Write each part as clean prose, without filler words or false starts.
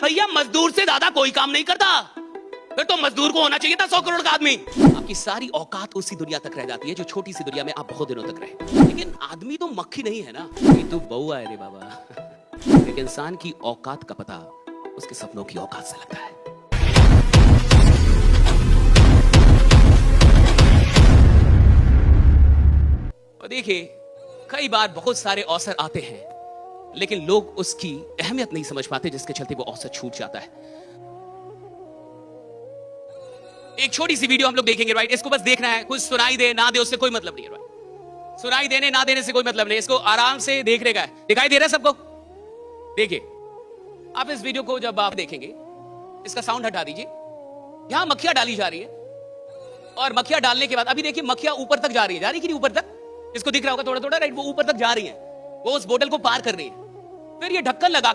भैया मजदूर से ज्यादा कोई काम नहीं करता, फिर तो मजदूर को होना चाहिए था 100 करोड़ का आदमी। आपकी सारी औकात उसी दुनिया तक रह जाती है जो छोटी सी दुनिया में आप बहुत दिनों तक रहे। लेकिन आदमी तो मक्खी नहीं है ना, ये तो बउआ है रे बाबा। एक इंसान की औकात का पता उसके सपनों की औकात से लगता है। और देखिए, कई बार बहुत सारे अवसर आते हैं लेकिन लोग उसकी अहमियत नहीं समझ पाते, जिसके चलते वो अवसर छूट जाता है। एक छोटी सी वीडियो हम लोग देखेंगे, राइट। इसको बस देखना है, कुछ सुनाई दे ना दे उससे कोई मतलब नहीं है, राइट। सुनाई देने ना देने से कोई मतलब नहीं, इसको आराम से देखने का है। दिखाई दे रहा है सबको? देखिए, आप इस वीडियो को जब आप देखेंगे, इसका साउंड हटा दीजिए। यहां मक्खियां डाली जा रही है और मक्खियां डालने के बाद अभी देखिए मक्खियां ऊपर तक जा रही है कि नहीं? ऊपर तक, इसको दिख रहा होगा थोड़ा थोड़ा, राइट। वो ऊपर तक जा रही है, वो उस बोतल को पार कर रही है। फिर ये ढक्कन लगा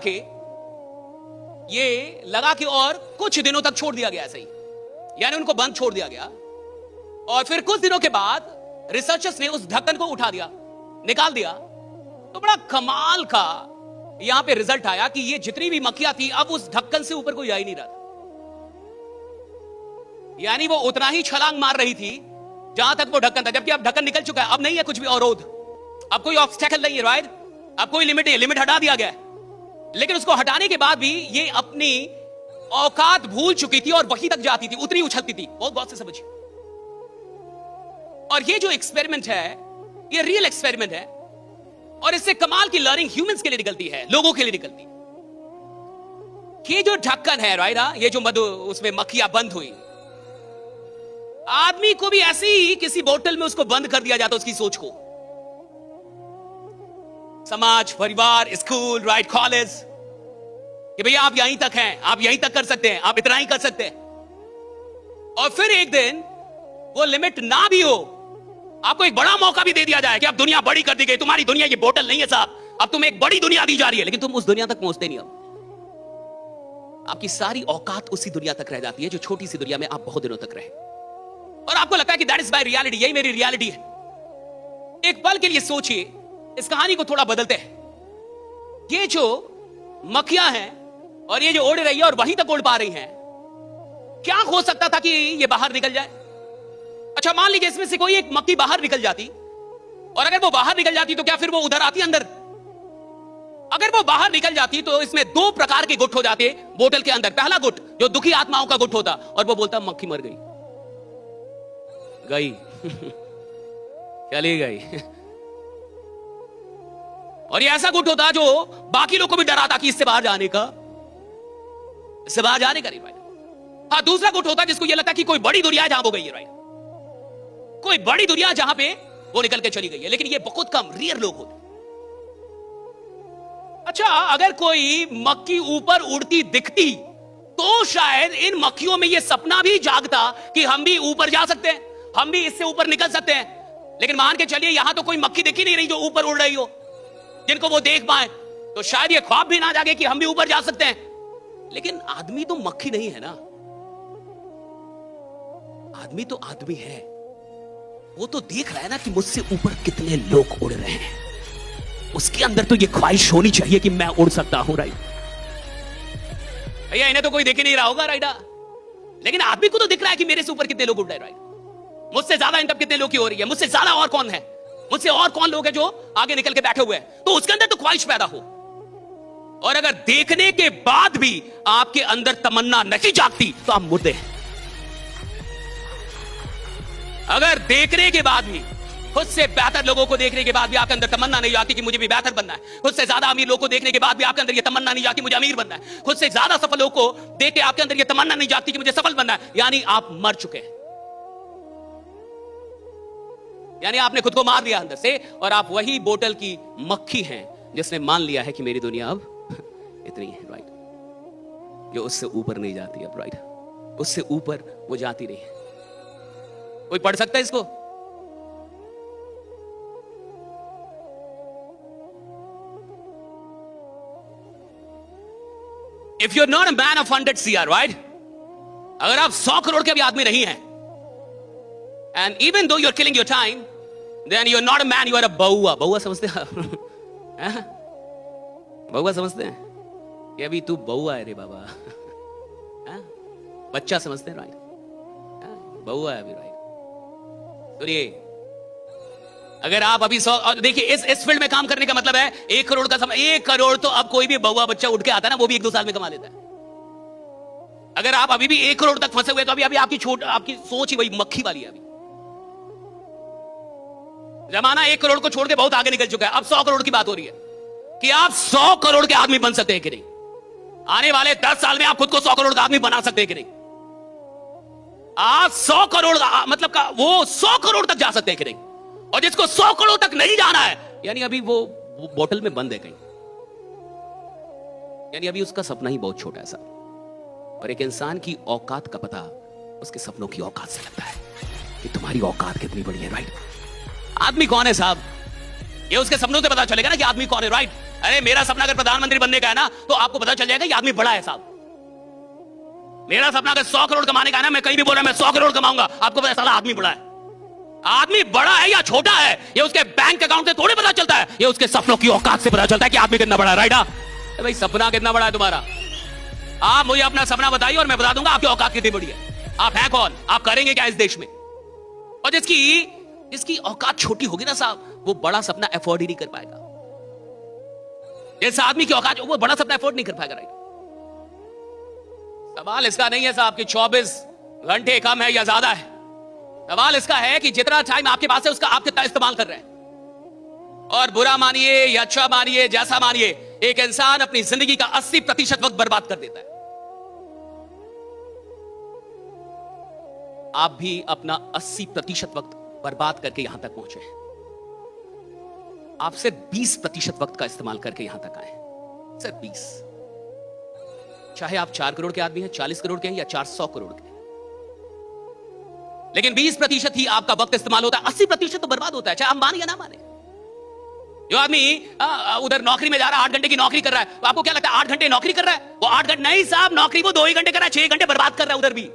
के और कुछ दिनों तक छोड़ दिया गया ऐसे ही, यानी उनको बंद छोड़ दिया गया। और फिर कुछ दिनों के बाद रिसर्चर्स ने उस ढक्कन को उठा दिया, निकाल दिया। तो बड़ा कमाल का यहां पे रिजल्ट आया कि ये जितनी भी मक्खियां थी अब उस ढक्कन से ऊपर कोई जा ही नहीं रहा था। यानी वो उतना ही छलांग मार रही थी जहां तक वो ढक्कन था, जबकि अब ढक्कन निकल चुका है। अब नहीं है कुछ भी अवरोध, अब कोई ऑब्स्टेकल नहीं है, राइट। अब कोई लिमिट नहीं है, लिमिट हटा दिया गया। लेकिन उसको हटाने के बाद भी ये अपनी औकात भूल चुकी थी और वहीं तक जाती थी, उतनी उछलती थी। बहुत बहुत से समझिए। और ये जो एक्सपेरिमेंट है, ये रियल एक्सपेरिमेंट है और इससे कमाल की लर्निंग ह्यूमंस के लिए निकलती है, लोगों के लिए निकलती है। ये जो ढक्कन है, राइट, ये जो मधु उसमें मक्खियां बंद हुई, आदमी को भी ऐसे ही किसी बोतल में उसको बंद कर दिया जाता, उसकी सोच को। समाज, परिवार, स्कूल, राइट, कॉलेज, कि भैया आप यहीं तक हैं, आप यहीं तक कर सकते हैं, आप इतना ही कर सकते हैं। और फिर एक दिन वो लिमिट ना भी हो, आपको एक बड़ा मौका भी दे दिया जाए कि अब दुनिया बड़ी कर दी गई, तुम्हारी दुनिया ये बोतल नहीं है साहब, अब तुम्हें एक बड़ी दुनिया दी जा रही है, लेकिन तुम उस दुनिया तक पहुंचते नहीं। अब आपकी सारी औकात उसी दुनिया तक रह जाती है जो छोटी सी दुनिया में आप बहुत दिनों तक रहे। और आपको लगता है कि दैट इज माय रियलिटी, यही मेरी रियलिटी है। एक पल के लिए सोचिए, इस कहानी को थोड़ा बदलते हैं। ये जो मक्खियां हैं और ये जो उड़ रही है और वहीं तक उड़ पा रही हैं, क्या हो सकता था कि ये बाहर निकल जाए? अच्छा, मान लीजिए इसमें से कोई एक मक्खी बाहर निकल जाती, और अगर वो बाहर निकल जाती तो क्या फिर वो उधर आती अंदर? अगर वो बाहर निकल जाती तो इसमें दो प्रकार के गुट हो जाते बोतल के अंदर। पहला गुट जो दुखी आत्माओं का गुट होता और वो बोलता मक्खी मर गई चली गई। और ये ऐसा गुट होता जो बाकी लोग को भी डराता कि इससे बाहर जाने का, इससे बाहर जाने का नहीं, राइट। हाँ, दूसरा गुट होता जिसको ये लगता कि कोई बड़ी दुनिया जहां वो गई है, राइट, कोई बड़ी दुनिया जहां पे वो निकल के चली गई है। लेकिन ये बहुत कम रेयर लोग होते। अच्छा, अगर कोई मक्खी ऊपर उड़ती दिखती तो शायद इन मक्खियों में ये सपना भी जागता कि हम भी ऊपर जा सकते हैं, हम भी इससे ऊपर निकल सकते हैं। लेकिन मान के चलिए यहां तो कोई मक्खी दिख ही नहीं रही जो ऊपर उड़ रही हो, जिनको वो देख पाए, तो शायद ये ख्वाब भी ना जागे कि हम भी ऊपर जा सकते हैं। लेकिन आदमी तो मक्खी नहीं है ना, आदमी तो आदमी है। वो तो देख रहा है ना कि मुझसे ऊपर कितने लोग उड़ रहे हैं, उसके अंदर तो ये ख्वाहिश होनी चाहिए कि मैं उड़ सकता हूं, राइट। भैया इन्हें तो कोई देख ही नहीं रहा होगा, राइट, लेकिन आदमी को तो दिख रहा है कि मेरे से ऊपर कितने लोग उड़ रहे हैं, राइट। मुझसे ज्यादा इन तब कितने लोग की हो रही है, मुझसे ज्यादा और कौन है, मुझसे और कौन लोग हैं जो आगे निकल के बैठे हुए हैं, तो उसके अंदर तो ख्वाहिश पैदा हो। और अगर देखने के बाद भी आपके अंदर तमन्ना नहीं जागती तो आप मुर्दे हैं। अगर देखने के बाद भी, खुद से बेहतर लोगों को देखने के बाद भी आपके अंदर तमन्ना नहीं जाती कि मुझे भी बेहतर बनना है, खुद से ज्यादा अमीर लोगों को देखने के बाद भी आपके अंदर यह तमन्ना नहीं जाती मुझे अमीर बनना है, खुद से ज्यादा सफल लोगों को देख के आपके अंदर यह तमन्ना नहीं जाती कि मुझे सफल बनना है, यानी आप मर चुके हैं। यानी आपने खुद को मार दिया अंदर से, और आप वही बोतल की मक्खी हैं जिसने मान लिया है कि मेरी दुनिया अब इतनी है, राइट, जो उससे ऊपर नहीं जाती अब, राइट, उससे ऊपर वो जाती नहीं है। कोई पढ़ सकता है इसको? If you're not a man of 100 CR, right? अगर आप 100 करोड़ के भी आदमी नहीं हैं, and even though you're killing your time, then you're not a man, you are a बउआ। बउआ समझते हैं? बउआ समझते हैं? कि अभी तू बउआ है रे बाबा। हाँ? बच्चा समझते हैं, राइट? बउआ है अभी, राइट? सुनिए, अगर आप अभी 100, देखिए इस फील्ड में काम करने का मतलब है 1 करोड़ का समय। 1 करोड़ तो अब कोई भी बउआ बच्चा उठ के आता है ना, वो भी 1-2 साल में कमा लेता है। अगर आप अभी भी 1 करोड़ तक फंसे हुए तो अभी आपकी सोच ही वही मक्खी वाली है। अभी जमाना 1 करोड़ को छोड़ के बहुत आगे निकल चुका है। अब 100 करोड़ की बात हो रही है कि आप 100 करोड़ के आदमी बन सकते हैं कि नहीं। आने वाले 10 साल में आप खुद को 100 करोड़ का आदमी बना सकते हैं कि नहीं। आप 100 करोड़ मतलब का वो 100 करोड़ तक जा सकते हैं कि नहीं। और जिसको 100 करोड़ तक नहीं जाना है, यानी अभी वो बोतल में बंद है कहीं, यानी अभी उसका सपना ही बहुत छोटा है साहब। और एक इंसान की औकात का पता उसके सपनों की औकात से लगता है कि तुम्हारी औकात कितनी बड़ी है, राइट? आदमी कौन है साहब, ये उसके सपनों से पता चलेगा ना कि आदमी कौन है, राइट? अरे मेरा सपना अगर प्रधानमंत्री बनने का है ना, तो आपको पता चल जाएगा कि आदमी बड़ा है साहब। मेरा सपना अगर 100 करोड़ कमाने का है ना, मैं कहीं भी बोल रहा मैं 100 करोड़ कमाऊंगा, आपको पता साला आदमी बड़ा है। आदमी बड़ा है या छोटा है, ये उसके बैंक अकाउंट से थोड़ी पता चलता है, ये उसके सपनों की औकात से पता चलता है कि आदमी कितना बड़ा है, राइट? भाई सपना कितना बड़ा है तुम्हारा, आप मुझे अपना सपना बताइए और मैं बता दूंगा आपकी औकात कितनी बड़ी है। आप हैं कौन, आप करेंगे क्या इस देश में? और जिसकी औकात छोटी होगी ना साहब, वो बड़ा सपना अफोर्ड ही नहीं कर पाएगा। जिस आदमी की औकात, वो बड़ा सपना अफोर्ड नहीं कर पाएगा, राइट? सवाल इसका नहीं है साहब कि 24 घंटे कम है या ज्यादा है। सवाल इसका है कि जितना टाइम आपके पास है उसका आप कितना इस्तेमाल कर रहे हैं। और बुरा मानिए या अच्छा मानिए, जैसा मानिए, एक इंसान अपनी जिंदगी का 80% वक्त बर्बाद कर देता है। आप भी अपना 80% वक्त बर्बाद करके यहां तक पहुंचे हैं। आप सिर्फ 20% वक्त का इस्तेमाल करके यहां तक आए, सिर्फ 20। चाहे आप 4 करोड़ के आदमी हैं, 40 करोड़ के हैं या 400 करोड़ के, लेकिन 20% ही आपका वक्त इस्तेमाल होता है। 80% तो बर्बाद होता है, चाहे आप माने या ना माने। जो आदमी उधर नौकरी में जा रहा है, 8 घंटे की नौकरी कर रहा है, तो आपको क्या लगता है 8 घंटे नौकरी कर रहा है? वो 8 घंटे नहीं साहब, नौकरी वो 2 ही घंटे कर रहा है, 6 घंटे बर्बाद कर रहा है उधर भी।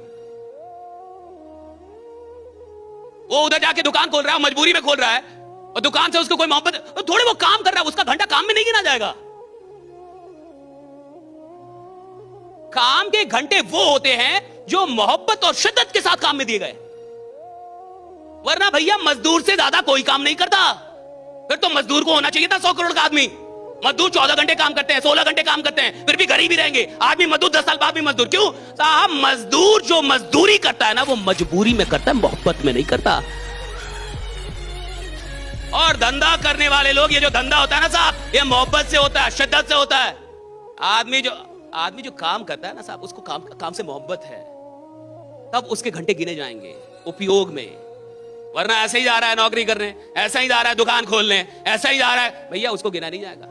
वो उधर जाके दुकान खोल रहा है, मजबूरी में खोल रहा है, और दुकान से उसको कोई मोहब्बत, थोड़े वो काम कर रहा है, उसका घंटा काम में नहीं गिना जाएगा। काम के घंटे वो होते हैं जो मोहब्बत और शिद्दत के साथ काम में दिए गए। वरना भैया मजदूर से ज्यादा कोई काम नहीं करता। फिर तो मजदूर को होना चाहिए था 100 करोड़ का आदमी। मजदूर 14 घंटे काम करते हैं, 16 घंटे काम करते हैं, फिर भी गरीब ही रहेंगे। आदमी मजदूर 10 साल बाद भी मजदूर। क्यों साहब? मजदूर जो मजदूरी करता है ना, वो मजबूरी में करता है, मोहब्बत में नहीं करता। और धंधा करने वाले लोग, ये जो धंधा होता है ना साहब, ये मोहब्बत से होता है, शिद्दत से होता है। आदमी जो काम करता है ना साहब, उसको काम से मोहब्बत है, तब उसके घंटे गिने जाएंगे उपयोग में। वरना ऐसे ही जा रहा है नौकरी करने, ऐसा ही जा रहा है दुकान खोलने, ऐसा ही जा रहा है, भैया उसको गिना नहीं जाएगा।